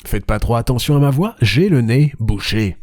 Faites pas trop attention à ma voix, j'ai le nez bouché.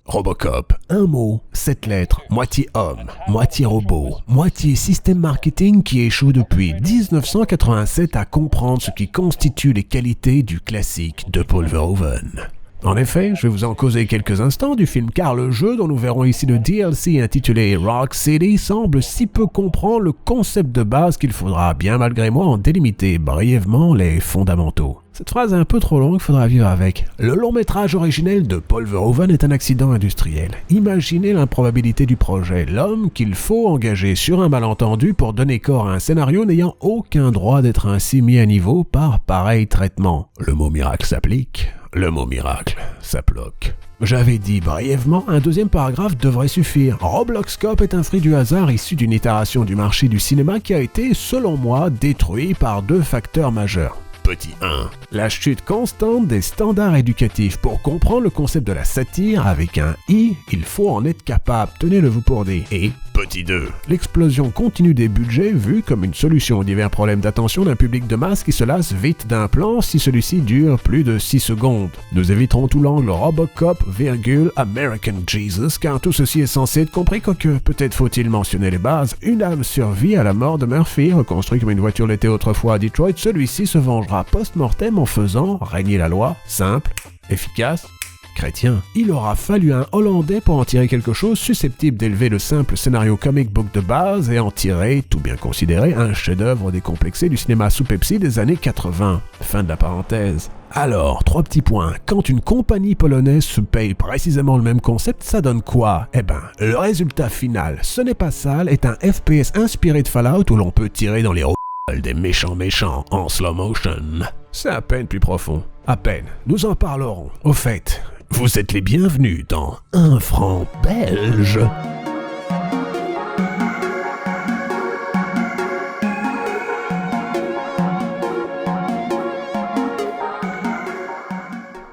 Robocop, un mot, 7 lettres, moitié homme, moitié robot, moitié système marketing qui échoue depuis 1987 à comprendre ce qui constitue les qualités du classique de Paul Verhoeven. En effet, je vais vous en causer quelques instants du film car le jeu dont nous verrons ici le DLC intitulé Rock City semble si peu comprendre le concept de base qu'il faudra bien malgré moi en délimiter brièvement les fondamentaux. Cette phrase est un peu trop longue, il faudra vivre avec. Le long métrage originel de Paul Verhoeven est un accident industriel. Imaginez l'improbabilité du projet, l'homme qu'il faut engager sur un malentendu pour donner corps à un scénario n'ayant aucun droit d'être ainsi mis à niveau par pareil traitement. Le mot miracle s'applique. Le mot miracle s'apploque. J'avais dit brièvement, un deuxième paragraphe devrait suffire. Roblox Cop est un fruit du hasard issu d'une itération du marché du cinéma qui a été, selon moi, détruit par 2 facteurs majeurs. Petit 1. La chute constante des standards éducatifs. Pour comprendre le concept de la satire avec un I, il faut en être capable, tenez-le vous pour dit. Et petit 2. L'explosion continue des budgets vue comme une solution aux divers problèmes d'attention d'un public de masse qui se lasse vite d'un plan si celui-ci dure plus de 6 secondes. Nous éviterons tout l'angle Robocop, American Jesus, car tout ceci est censé être compris, quoique peut-être faut-il mentionner les bases. Une âme survit à la mort de Murphy, reconstruit comme une voiture l'était autrefois à Detroit, celui-ci se vengera post-mortem en faisant régner la loi, simple, efficace, chrétien. Il aura fallu un Hollandais pour en tirer quelque chose susceptible d'élever le simple scénario comic book de base et en tirer, tout bien considéré, un chef-d'œuvre décomplexé du cinéma sous Pepsi des années 80. Fin de la parenthèse. Alors, 3 petits points. Quand une compagnie polonaise se paye précisément le même concept, ça donne quoi? Eh ben, le résultat final, ce n'est pas sale, est un FPS inspiré de Fallout où l'on peut tirer dans les des méchants en slow motion. C'est à peine plus profond. À peine. Nous en parlerons. Au fait, vous êtes les bienvenus dans 1 franc belge.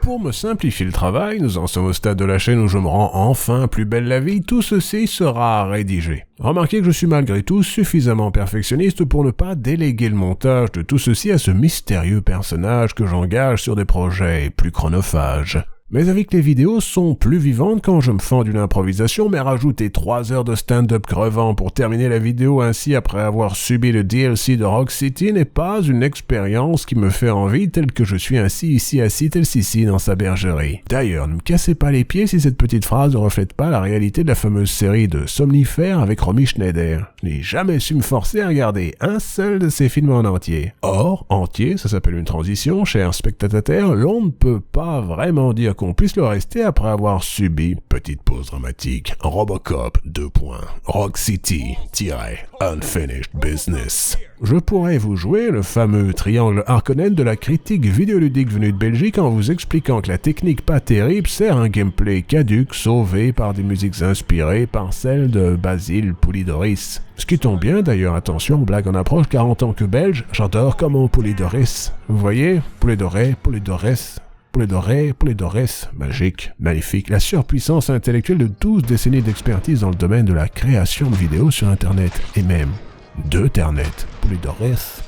Pour me simplifier le travail, nous en sommes au stade de la chaîne où je me rends enfin plus belle la vie, tout ceci sera rédigé. Remarquez que je suis malgré tout suffisamment perfectionniste pour ne pas déléguer le montage de tout ceci à ce mystérieux personnage que j'engage sur des projets plus chronophages. Mais avec les vidéos sont plus vivantes quand je me fends d'une improvisation, mais rajouter 3 heures de stand-up crevant pour terminer la vidéo ainsi après avoir subi le DLC de Rock City n'est pas une expérience qui me fait envie telle que je suis ainsi ici assis tel Sissi dans sa bergerie. D'ailleurs, ne me cassez pas les pieds si cette petite phrase ne reflète pas la réalité de la fameuse série de Somnifères avec Romy Schneider. Je n'ai jamais su me forcer à regarder un seul de ces films en entier. Or, entier, ça s'appelle une transition, cher spectateur, l'on ne peut pas vraiment dire qu'on puisse le rester après avoir subi, petite pause dramatique, Robocop, Rock City, Unfinished Business. Je pourrais vous jouer le fameux triangle Harkonnen de la critique vidéoludique venue de Belgique en vous expliquant que la technique pas terrible sert un gameplay caduc sauvé par des musiques inspirées par celles de Basile Poulidoris. Ce qui tombe bien d'ailleurs, attention, blague en approche, car en tant que Belge, j'adore comment Poulidoris. Vous voyez, Poulidoris, magique, magnifique, la surpuissance intellectuelle de 12 décennies d'expertise dans le domaine de la création de vidéos sur Internet, et même d'Ethernet, Poulidoris.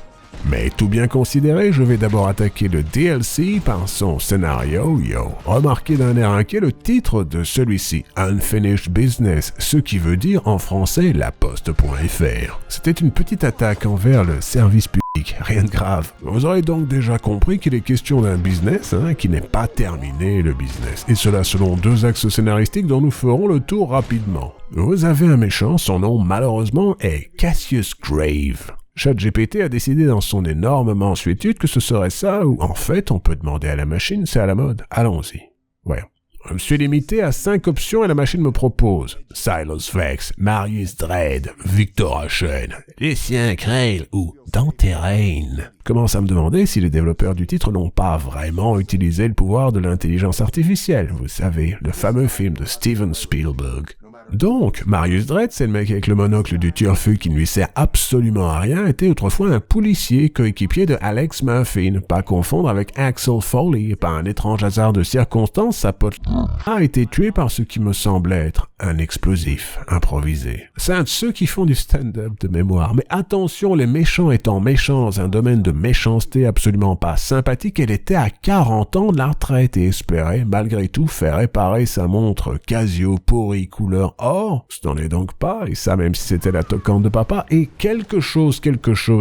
Mais tout bien considéré, je vais d'abord attaquer le DLC par son scénario, Remarquez d'un air inquiet le titre de celui-ci, Unfinished Business, ce qui veut dire en français la poste.fr. C'était une petite attaque envers le service public, rien de grave. Vous aurez donc déjà compris qu'il est question d'un business, qui n'est pas terminé le business. Et cela selon 2 axes scénaristiques dont nous ferons le tour rapidement. Vous avez un méchant, son nom malheureusement est Cassius Grave. ChatGPT a décidé dans son énorme mansuétude que ce serait ça, ou en fait, on peut demander à la machine, c'est à la mode. Allons-y. Ouais. Je me suis limité à 5 options et la machine me propose Silas Vex, Marius Dredd, Victor Ashen, Lucien Creil ou Dante Rain. Commence à me demander si les développeurs du titre n'ont pas vraiment utilisé le pouvoir de l'intelligence artificielle. Vous savez, le fameux film de Steven Spielberg. Donc, Marius Dredd, c'est le mec avec le monocle du turfu qui ne lui sert absolument à rien, était autrefois un policier coéquipier de Alex Murphy, ne pas confondre avec Axel Foley, et par un étrange hasard de circonstances, sa pote a été tué par ce qui me semble être un explosif improvisé. C'est un de ceux qui font du stand-up de mémoire, mais attention, les méchants étant méchants dans un domaine de méchanceté absolument pas sympathique, elle était à 40 ans de la retraite et espérait, malgré tout, faire réparer sa montre Casio pourrie couleur or, ce n'en est donc pas, et ça même si c'était la tocante de papa, et quelque chose,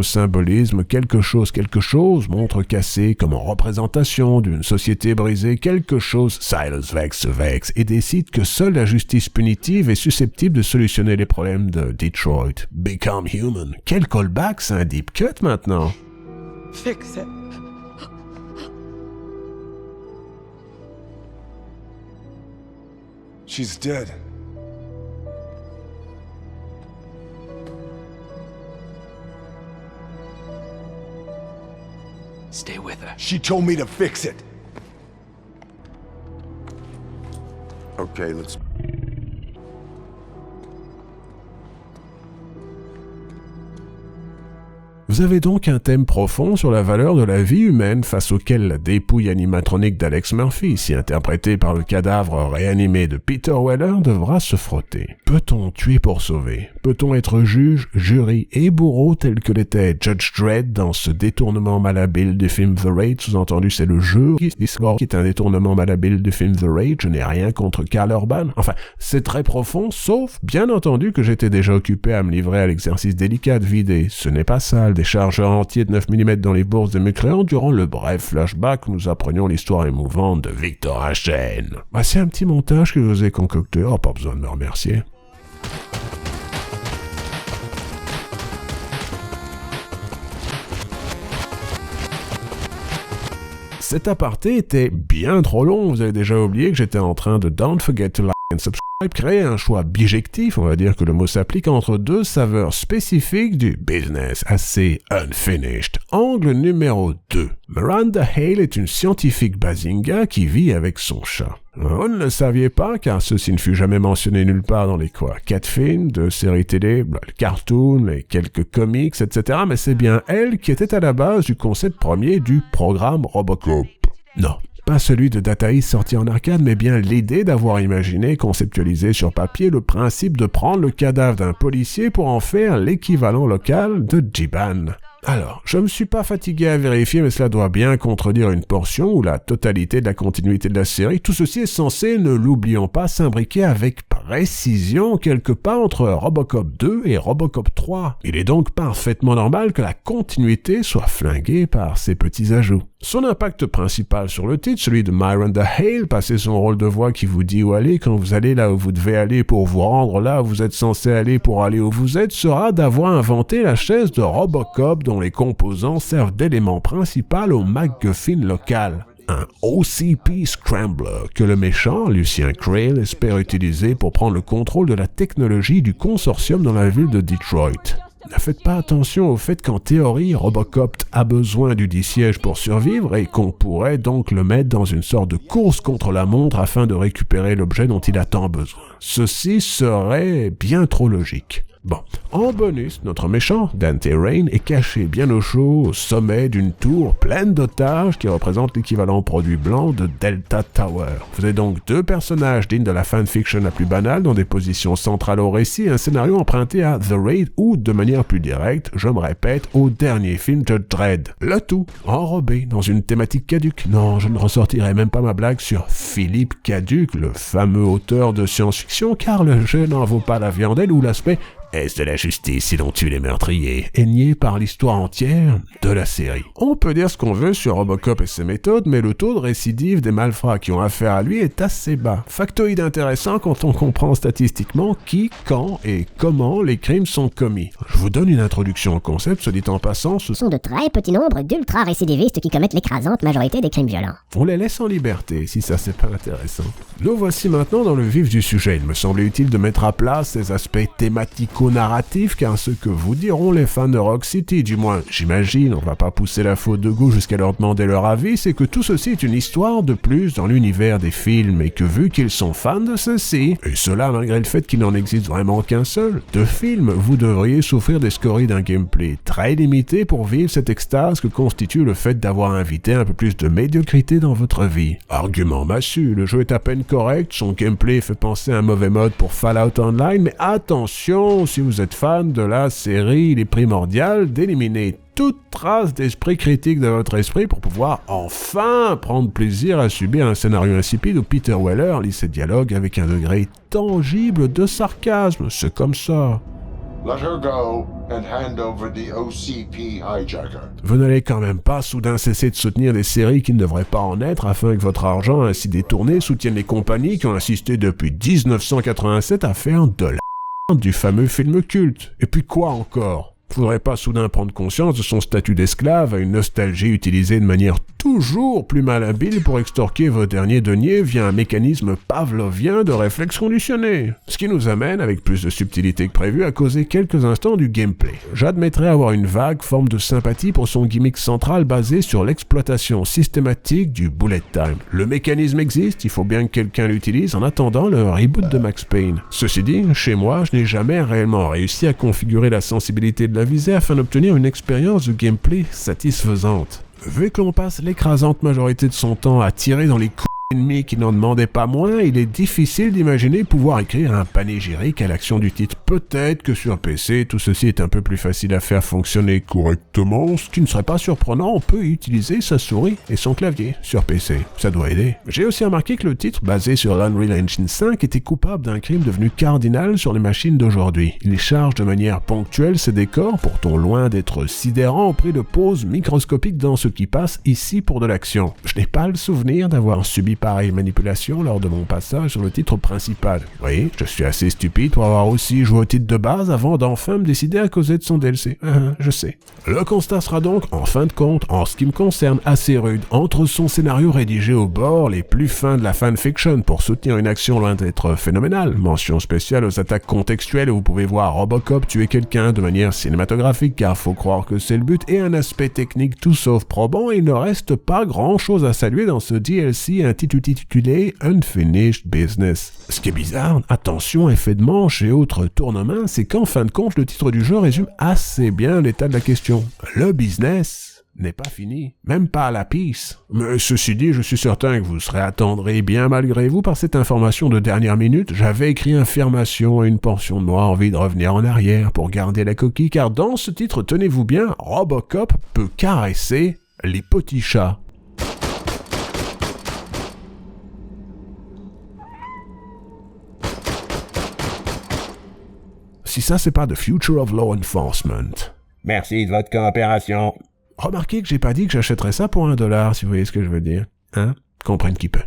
symbolisme, quelque chose, montre cassée comme en représentation d'une société brisée, quelque chose, Silas Vex se vexe et décide que seule la justice punitive est susceptible de solutionner les problèmes de Detroit. Become Human. Quel callback, c'est un deep cut maintenant. Fix it. She's dead. Stay with her. She told me to fix it. Okay, let's... Vous avez donc un thème profond sur la valeur de la vie humaine face auquel la dépouille animatronique d'Alex Murphy, ici interprétée par le cadavre réanimé de Peter Weller, devra se frotter. Peut-on tuer pour sauver? Peut-on être juge, jury et bourreau tel que l'était Judge Dredd dans ce détournement malhabile du film The Raid? Sous-entendu, c'est le jeu qui est un détournement malhabile du film The Raid. Je n'ai rien contre Karl Urban. Enfin, c'est très profond, sauf, bien entendu, que j'étais déjà occupé à me livrer à l'exercice délicat de vider. Ce n'est pas sale. Des chargeurs entiers de 9 mm dans les bourses des mécréants durant le bref flashback où nous apprenions l'histoire émouvante de Victor Hachen. C'est un petit montage que je vous ai concocté. Oh, pas besoin de me remercier. Cet aparté était bien trop long, vous avez déjà oublié que j'étais en train de Don't Forget to Like and Subscribe, créer un choix bijectif, on va dire que le mot s'applique entre deux saveurs spécifiques du business assez unfinished. Angle numéro 2. Miranda Hale est une scientifique bazinga qui vit avec son chat. Vous ne le saviez pas, car ceci ne fut jamais mentionné nulle part dans les 4 films, 2 séries télé, le cartoon, les quelques comics, etc. Mais c'est bien elle qui était à la base du concept premier du programme Robocop. Non, pas celui de Data East sorti en arcade, mais bien l'idée d'avoir imaginé et conceptualisé sur papier le principe de prendre le cadavre d'un policier pour en faire l'équivalent local de Jiban. Alors, je me suis pas fatigué à vérifier, mais cela doit bien contredire une portion ou la totalité de la continuité de la série. Tout ceci est censé, ne l'oublions pas, s'imbriquer avec précision quelque part entre Robocop 2 et Robocop 3. Il est donc parfaitement normal que la continuité soit flinguée par ces petits ajouts. Son impact principal sur le titre, celui de Miranda Hale, passer son rôle de voix qui vous dit où aller quand vous allez là où vous devez aller pour vous rendre là où vous êtes censé aller pour aller où vous êtes, sera d'avoir inventé la chaise de Robocop dont les composants servent d'élément principal au MacGuffin local. Un OCP Scrambler que le méchant, Lucien Creel, espère utiliser pour prendre le contrôle de la technologie du consortium dans la ville de Detroit. Ne faites pas attention au fait qu'en théorie, Robocop a besoin du 10 sièges pour survivre et qu'on pourrait donc le mettre dans une sorte de course contre la montre afin de récupérer l'objet dont il a tant besoin. Ceci serait bien trop logique. Bon, en bonus, notre méchant, Dante Rain, est caché bien au chaud au sommet d'une tour pleine d'otages qui représente l'équivalent produit blanc de Delta Tower. Vous avez donc 2 personnages dignes de la fanfiction la plus banale dans des positions centrales au récit et un scénario emprunté à The Raid ou, de manière plus directe, je me répète, au dernier film de Dredd. Le tout enrobé dans une thématique caduque. Non, je ne ressortirai même pas ma blague sur Philippe Caduc, le fameux auteur de science-fiction, car le jeu n'en vaut pas la viandelle ou l'aspect est-ce de la justice si l'on tue les meurtriers, est nié par l'histoire entière de la série. On peut dire ce qu'on veut sur Robocop et ses méthodes, mais le taux de récidive des malfrats qui ont affaire à lui est assez bas. Factoïde intéressant quand on comprend statistiquement qui, quand et comment les crimes sont commis. Je vous donne une introduction au concept, se dit en passant, ce sont de très petits nombres d'ultra-récidivistes qui commettent l'écrasante majorité des crimes violents. On les laisse en liberté, si ça c'est pas intéressant. Nous voici maintenant dans le vif du sujet. Il me semblait utile de mettre à plat ces aspects thématiques psycho-narratif qu'à ce que vous diront les fans de Rock City, du moins, j'imagine, on va pas pousser la faute de goût jusqu'à leur demander leur avis, c'est que tout ceci est une histoire de plus dans l'univers des films, et que vu qu'ils sont fans de ceci, et cela malgré le fait qu'il n'en existe vraiment qu'un seul, de films, vous devriez souffrir des scories d'un gameplay très limité pour vivre cette extase que constitue le fait d'avoir invité un peu plus de médiocrité dans votre vie. Argument massu, le jeu est à peine correct, son gameplay fait penser à un mauvais mode pour Fallout Online, mais attention, si vous êtes fan de la série, il est primordial d'éliminer toute trace d'esprit critique de votre esprit pour pouvoir enfin prendre plaisir à subir un scénario insipide où Peter Weller lit ses dialogues avec un degré tangible de sarcasme. C'est comme ça. Let her go and hand over the OCP hijacker. Vous n'allez quand même pas soudain cesser de soutenir des séries qui ne devraient pas en être afin que votre argent ainsi détourné soutienne les compagnies qui ont insisté depuis 1987 à faire de la du fameux film culte. Et puis quoi encore ? Faudrait pas soudain prendre conscience de son statut d'esclave à une nostalgie utilisée de manière toujours plus malhabile pour extorquer vos derniers deniers via un mécanisme pavlovien de réflexe conditionné. Ce qui nous amène, avec plus de subtilité que prévu, à causer quelques instants du gameplay. J'admettrais avoir une vague forme de sympathie pour son gimmick central basé sur l'exploitation systématique du bullet time. Le mécanisme existe, il faut bien que quelqu'un l'utilise en attendant le reboot de Max Payne. Ceci dit, chez moi, je n'ai jamais réellement réussi à configurer la sensibilité de la visée afin d'obtenir une expérience de gameplay satisfaisante. Vu que l'on passe l'écrasante majorité de son temps à tirer dans les coups ennemis qui n'en demandaient pas moins, il est difficile d'imaginer pouvoir écrire un panégyrique à l'action du titre. Peut-être que sur PC, tout ceci est un peu plus facile à faire fonctionner correctement, ce qui ne serait pas surprenant, on peut utiliser sa souris et son clavier sur PC. Ça doit aider. J'ai aussi remarqué que le titre, basé sur l'Unreal Engine 5, était coupable d'un crime devenu cardinal sur les machines d'aujourd'hui. Il charge de manière ponctuelle ses décors, pourtant loin d'être sidérant, au prix de pauses microscopiques dans ce qui passe ici pour de l'action. Je n'ai pas le souvenir d'avoir subi pareille manipulation lors de mon passage sur le titre principal. Oui, je suis assez stupide pour avoir aussi joué au titre de base avant d'enfin me décider à causer de son DLC. Je sais. Le constat sera donc, en fin de compte, en ce qui me concerne, assez rude. Entre son scénario rédigé au bord, les plus fins de la fanfiction pour soutenir une action loin d'être phénoménale, mention spéciale aux attaques contextuelles où vous pouvez voir Robocop tuer quelqu'un de manière cinématographique car faut croire que c'est le but, et un aspect technique tout sauf probant, il ne reste pas grand chose à saluer dans ce DLC intitulé Unfinished Business. Ce qui est bizarre, attention, effet de manche et autres tournements, c'est qu'en fin de compte, le titre du jeu résume assez bien l'état de la question. Le business n'est pas fini, même pas à la pisse. Mais ceci dit, je suis certain que vous serez attendri bien malgré vous par cette information de dernière minute. J'avais écrit affirmation et une portion de moi a envie de revenir en arrière pour garder la coquille, car dans ce titre, tenez-vous bien, Robocop peut caresser les petits chats. Si ça, c'est pas The Future of Law Enforcement. Merci de votre coopération. Remarquez que j'ai pas dit que j'achèterais ça pour $1, si vous voyez ce que je veux dire. Hein? Comprenne qui peut.